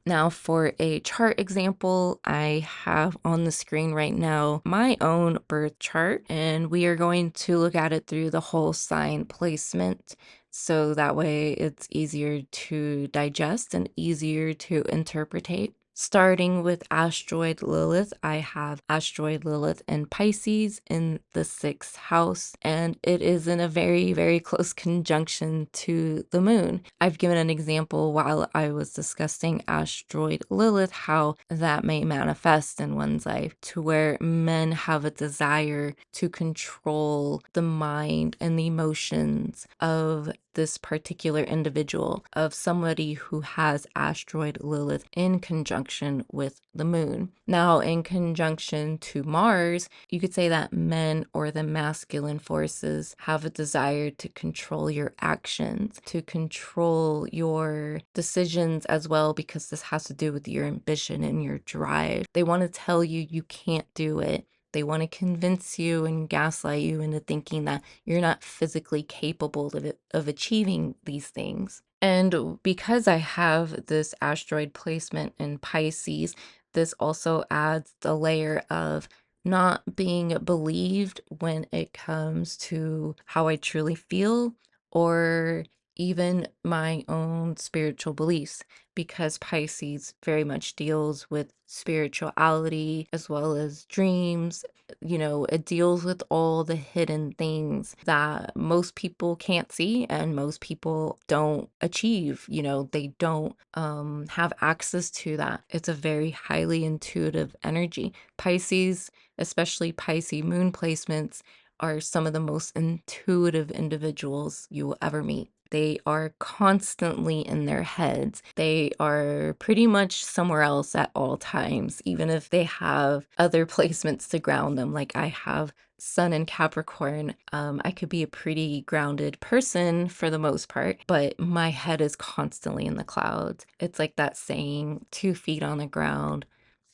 Now for a chart example, I have on the screen right now my own birth chart, and we are going to look at it through the whole sign placement. So that way it's easier to digest and easier to interpretate. Starting with Asteroid Lilith, I have Asteroid Lilith in Pisces in the 6th house, and it is in a very, very close conjunction to the moon. I've given an example while I was discussing Asteroid Lilith, how that may manifest in one's life, to where men have a desire to control the mind and the emotions of this particular individual, of somebody who has Asteroid Lilith in conjunction with the moon. Now, in conjunction to Mars, you could say that men or the masculine forces have a desire to control your actions, to control your decisions as well, because this has to do with your ambition and your drive. They want to tell you you can't do it. They want to convince you and gaslight you into thinking that you're not physically capable of achieving these things. And because I have this asteroid placement in Pisces, this also adds the layer of not being believed when it comes to how I truly feel, or even my own spiritual beliefs, because Pisces very much deals with spirituality as well as dreams. It deals with all the hidden things that most people can't see and most people don't achieve. They don't have access to that. It's a very highly intuitive energy. Pisces, especially Pisces moon placements, are some of the most intuitive individuals you will ever meet. They are constantly in their heads. They are pretty much somewhere else at all times, even if they have other placements to ground them. Like I have Sun in Capricorn. I could be a pretty grounded person for the most part, but my head is constantly in the clouds. It's like that saying, 2 feet on the ground,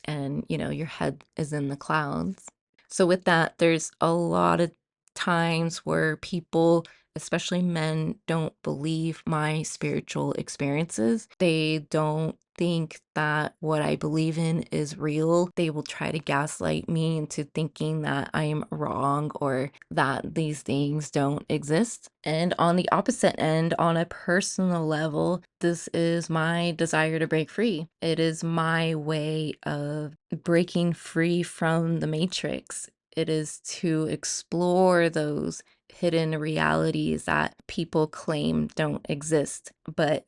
and your head is in the clouds. So with that, there's a lot of times where people, especially men, don't believe my spiritual experiences. They don't think that what I believe in is real. They will try to gaslight me into thinking that I am wrong or that these things don't exist. And on the opposite end, on a personal level, this is my desire to break free. It is my way of breaking free from the matrix. It is to explore those hidden realities that people claim don't exist. But,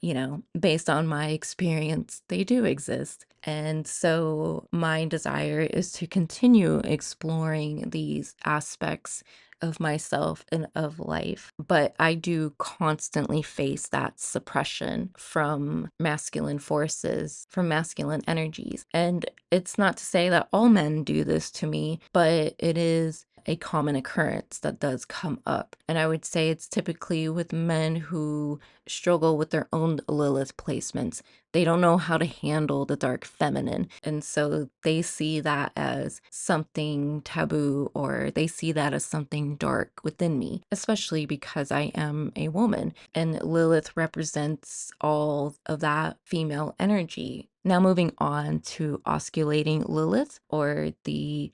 based on my experience, they do exist. And so my desire is to continue exploring these aspects of myself and of life. But I do constantly face that suppression from masculine forces, from masculine energies. And it's not to say that all men do this to me, but it is a common occurrence that does come up. And I would say it's typically with men who struggle with their own Lilith placements. They don't know how to handle the dark feminine. And so they see that as something taboo, or they see that as something dark within me, especially because I am a woman and Lilith represents all of that female energy. Now moving on to Osculating Lilith, or the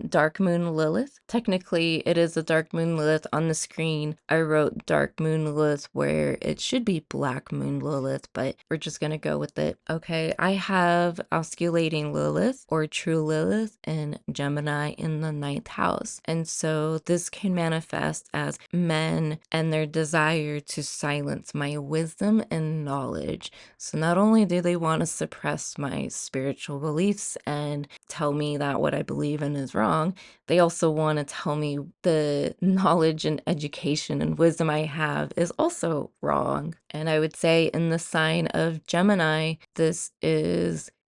Dark Moon Lilith. Technically, it is a Dark Moon Lilith. On the screen, I wrote Dark Moon Lilith where it should be Black Moon Lilith, but we're just going to go with it. Okay, I have Osculating Lilith, or True Lilith, in Gemini in the 9th house. And so this can manifest as men and their desire to silence my wisdom and knowledge. So not only do they want to suppress my spiritual beliefs and tell me that what I believe in is wrong, they also want to tell me the knowledge and education and wisdom I have is also wrong. And I would say in the sign of Gemini, this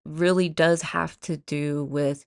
really does have to do with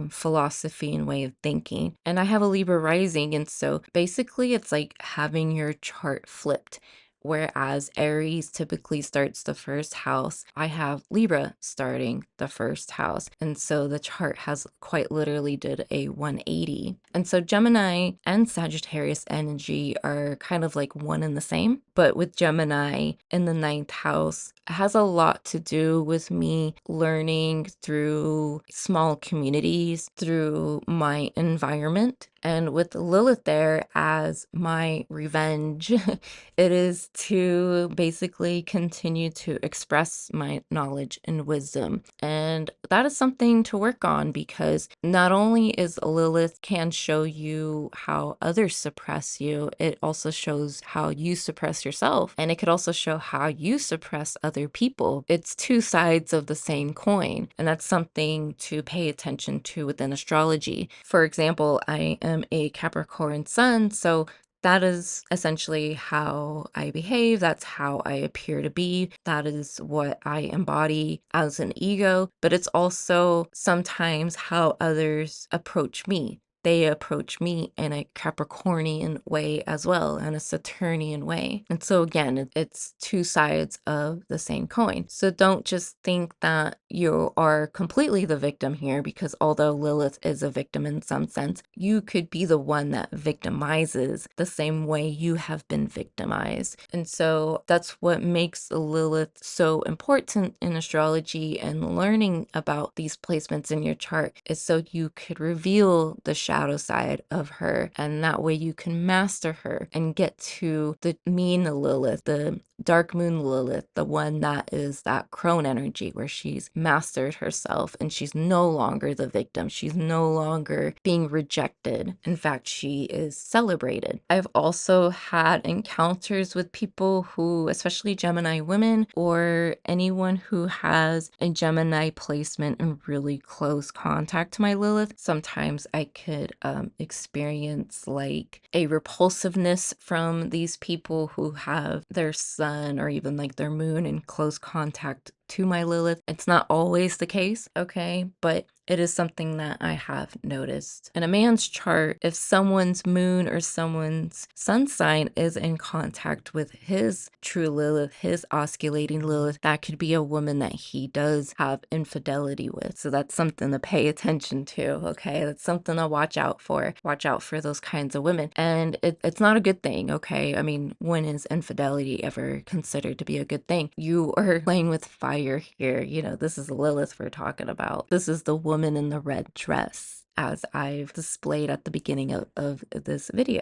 philosophy and way of thinking. And I have a Libra rising, and so basically it's like having your chart flipped. Whereas Aries typically starts the first house, I have Libra starting the first house. And so the chart has quite literally did a 180. And so Gemini and Sagittarius energy are kind of like one and the same. But with Gemini in the 9th house, it has a lot to do with me learning through small communities, through my environment. And with Lilith there as my revenge, it is to basically continue to express my knowledge and wisdom. And that is something to work on, because not only is Lilith can show you how others suppress you, it also shows how you suppress yourself. And it could also show how you suppress other people. It's two sides of the same coin. And that's something to pay attention to within astrology. For example, I am a Capricorn sun, so that is essentially how I behave. That's how I appear to be. That is what I embody as an ego. But it's also sometimes how others approach me. They approach me in a Capricornian way as well, and a Saturnian way. And so again, it's two sides of the same coin. So don't just think that you are completely the victim here, because although Lilith is a victim in some sense, you could be the one that victimizes the same way you have been victimized. And so that's what makes Lilith so important in astrology, and learning about these placements in your chart is so you could reveal the shadow shadow side of her, and that way you can master her and get to the mean Lilith, the dark moon Lilith, the one that is that crone energy where she's mastered herself and she's no longer the victim. She's no longer being rejected. In fact, she is celebrated. I've also had encounters with people who, especially Gemini women or anyone who has a Gemini placement in really close contact to my Lilith. Sometimes I could experience like a repulsiveness from these people who have their sun or even like their moon in close contact to my Lilith. It's not always the case, okay? But it is something that I have noticed. In a man's chart, if someone's moon or someone's sun sign is in contact with his true Lilith, his osculating Lilith, that could be a woman that he does have infidelity with. So that's something to pay attention to, okay? That's something to watch out for. Watch out for those kinds of women. And it's not a good thing, okay? I mean, when is infidelity ever considered to be a good thing? You are playing with fire here. You know, this is Lilith we're talking about. This is the woman in the red dress, as I've displayed at the beginning of this video.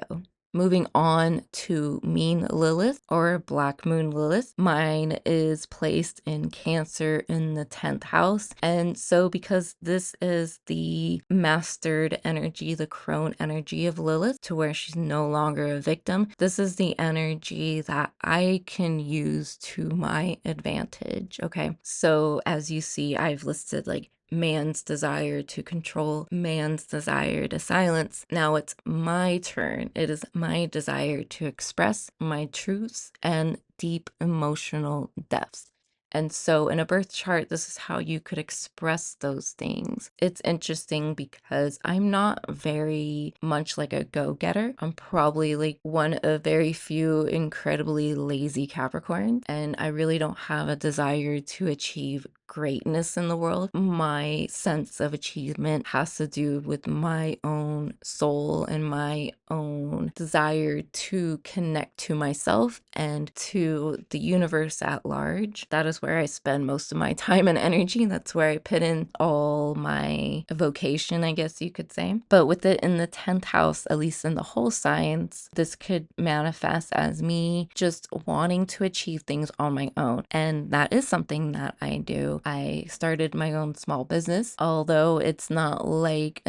Moving on to mean Lilith or black moon Lilith. Mine is placed in Cancer in the 10th house. And so because this is the mastered energy, the crone energy of Lilith, to where she's no longer a victim, this is the energy that I can use to my advantage. Okay. So as you see, I've listed like man's desire to control, man's desire to silence. Now it's my turn. It is my desire to express my truths and deep emotional depths. And so in a birth chart, this is how you could express those things. It's interesting because I'm not very much like a go-getter. I'm probably like one of very few incredibly lazy Capricorn, and I really don't have a desire to achieve greatness in the world. My sense of achievement has to do with my own soul and my own desire to connect to myself and to the universe at large. That is where I spend most of my time and energy. That's where I put in all my vocation, I guess you could say. But with it in the 10th house, at least in the whole signs, this could manifest as me just wanting to achieve things on my own. And that is something that I do. I started my own small business, although it's not like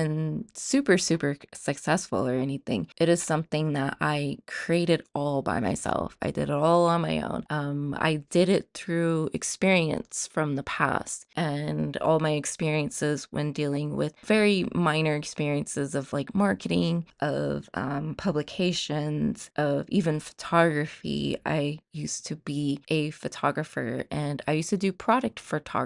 super successful or anything. It is something that I created all by myself. I did it all on my own. I did it through experience from the past and all my experiences when dealing with very minor experiences of like marketing, of publications, of even photography. I used to be a photographer and I used to do product photography.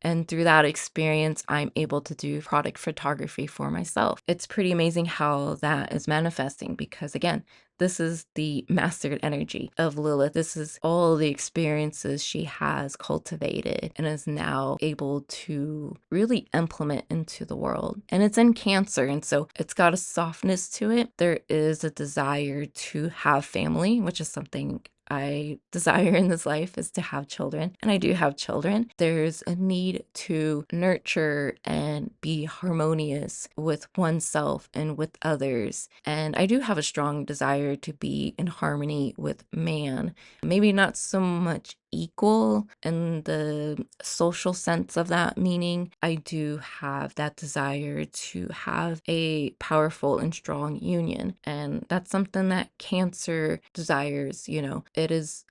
And through that experience, I'm able to do product photography for myself. It's pretty amazing how that is manifesting because, again, this is the mastered energy of Lilith. This is all the experiences she has cultivated and is now able to really implement into the world. And it's in Cancer, and so it's got a softness to it. There is a desire to have family, which is something I desire in this life, is to have children, and I do have children. There's a need to nurture and be harmonious with oneself and with others, and I do have a strong desire to be in harmony with man. Maybe not so much equal in the social sense of that meaning. I do have that desire to have a powerful and strong union, and that's something that Cancer desires. You know, it is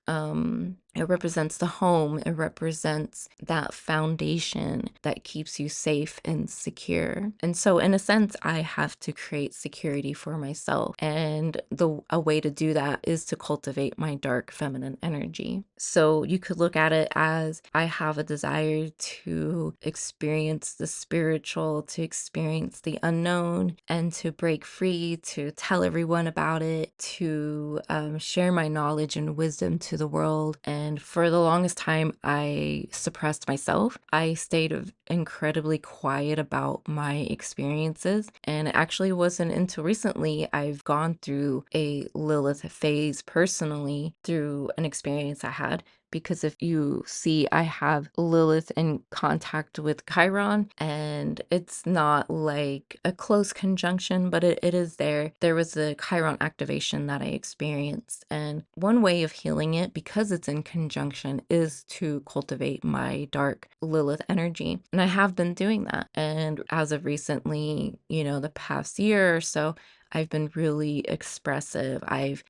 it represents the home. It represents that foundation that keeps you safe and secure. And so in a sense, I have to create security for myself. And a way to do that is to cultivate my dark feminine energy. So you could look at it as I have a desire to experience the spiritual, to experience the unknown, and to break free, to tell everyone about it, to share my knowledge and wisdom to the world. And for the longest time, I suppressed myself. I stayed incredibly quiet about my experiences. And it actually wasn't until recently I've gone through a Lilith phase personally through an experience I had because if you see, I have Lilith in contact with Chiron, and it's not like a close conjunction, but it is there. There was a Chiron activation that I experienced, and one way of healing it, because it's in conjunction, is to cultivate my dark Lilith energy. And I have been doing that. And as of recently, the past year or so, I've been really expressive. I've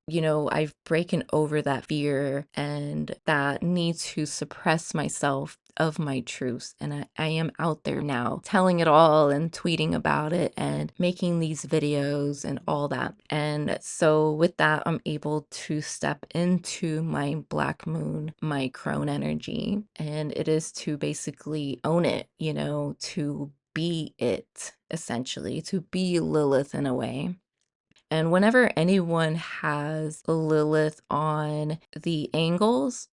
broken over that fear and that need to suppress myself of my truths. And I am out there now telling it all and tweeting about it and making these videos and all that. And so with that, I'm able to step into my black moon, my crone energy. And it is to basically own it, to be it, essentially, to be Lilith in a way. And whenever anyone has Lilith on the angles,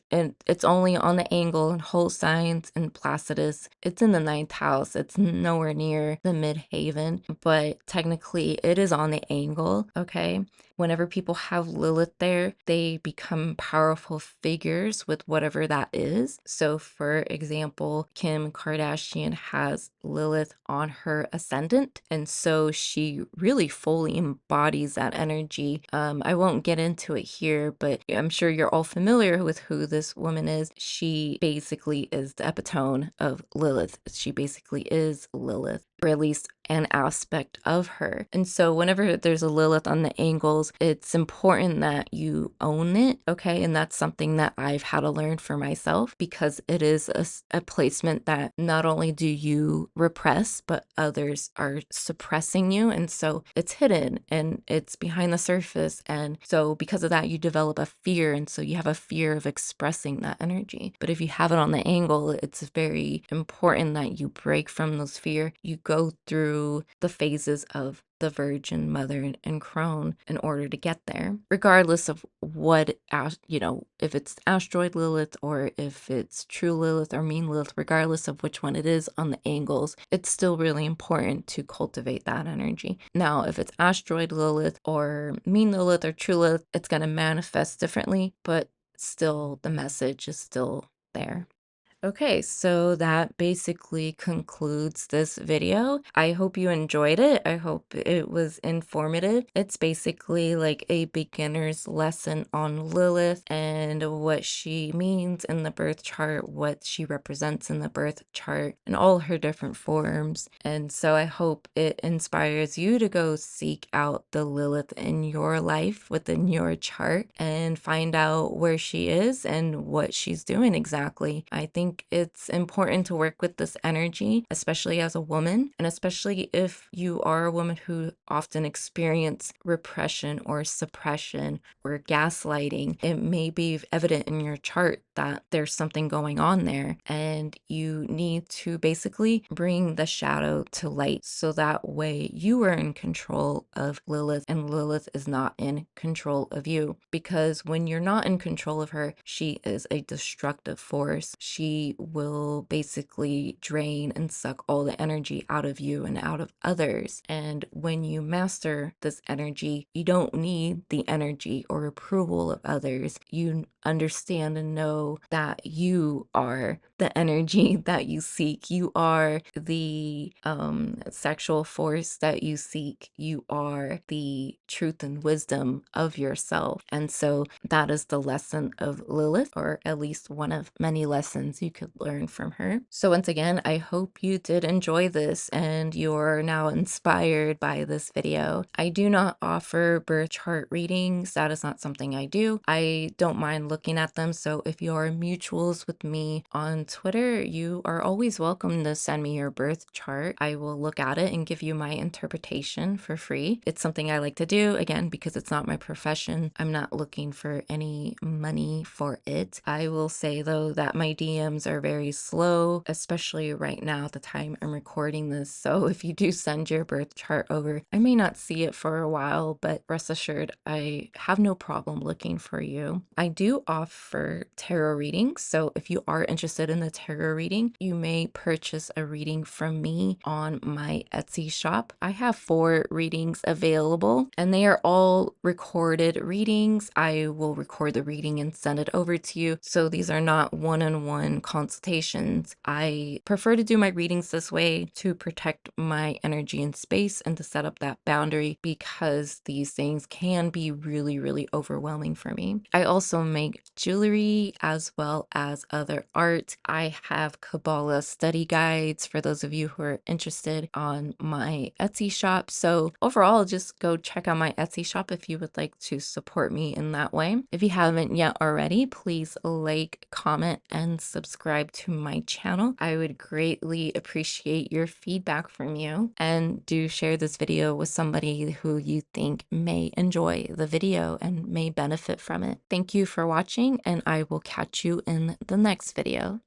and it's only on the angle in whole signs and Placidus, it's in the 9th house. It's nowhere near the midhaven, but technically it is on the angle, okay? Whenever people have Lilith there, they become powerful figures with whatever that is. So for example, Kim Kardashian has Lilith on her ascendant, and so she really fully embodies that energy. I won't get into it here, but I'm sure you're all familiar with who this woman is. She basically is the epitome of Lilith. She basically is Lilith, or at least an aspect of her. And so whenever there's a Lilith on the angles, it's important that you own it, okay? And that's something that I've had to learn for myself, because it is a placement that not only do you repress, but others are suppressing you. And so it's hidden and it's behind the surface. And so because of that, you develop a fear. And so you have a fear of expressing that energy. But if you have it on the angle, it's very important that you break from those fear. You go through the phases of the Virgin Mother and Crone in order to get there, regardless of what, if it's Asteroid Lilith or if it's True Lilith or Mean Lilith, regardless of which one it is on the angles, it's still really important to cultivate that energy. Now, if it's Asteroid Lilith or Mean Lilith or True Lilith, it's going to manifest differently, but still the message is still there. Okay, so that basically concludes this video. I hope you enjoyed it. I hope it was informative. It's basically like a beginner's lesson on Lilith and what she means in the birth chart, what she represents in the birth chart, and all her different forms. And so I hope it inspires you to go seek out the Lilith in your life within your chart and find out where she is and what she's doing exactly. I think it's important to work with this energy, especially as a woman, and especially if you are a woman who often experience repression or suppression or gaslighting. It may be evident in your chart that there's something going on there, and you need to basically bring the shadow to light so that way you are in control of Lilith and Lilith is not in control of you. Because when you're not in control of her, she is a destructive force. She will basically drain and suck all the energy out of you and out of others. And when you master this energy, you don't need the energy or approval of others. You understand and know that you are the energy that you seek. You are the sexual force that you seek. You are the truth and wisdom of yourself. And so that is the lesson of Lilith, or at least one of many lessons you could learn from her. So once again, I hope you did enjoy this and you're now inspired by this video. I do not offer birth chart readings. That is not something I do. I don't mind looking at them. So if you are mutuals with me on Twitter, you are always welcome to send me your birth chart. I will look at it and give you my interpretation for free. It's something I like to do, again, because it's not my profession. I'm not looking for any money for it. I will say though that my DMs readings are very slow, especially right now at the time I'm recording this. So if you do send your birth chart over, I may not see it for a while, but rest assured, I have no problem looking for you. I do offer tarot readings, so if you are interested in the tarot reading, you may purchase a reading from me on my Etsy shop. I have 4 readings available, and they are all recorded readings. I will record the reading and send it over to you, so these are not one-on-one consultations. I prefer to do my readings this way to protect my energy and space and to set up that boundary, because these things can be really overwhelming for me. I also make jewelry as well as other art. I have Kabbalah study guides for those of you who are interested on my Etsy shop. So overall, just go check out my Etsy shop if you would like to support me in that way. If you haven't yet already, please like, comment, and subscribe to my channel. I would greatly appreciate your feedback from you, and do share this video with somebody who you think may enjoy the video and may benefit from it. Thank you for watching, and I will catch you in the next video.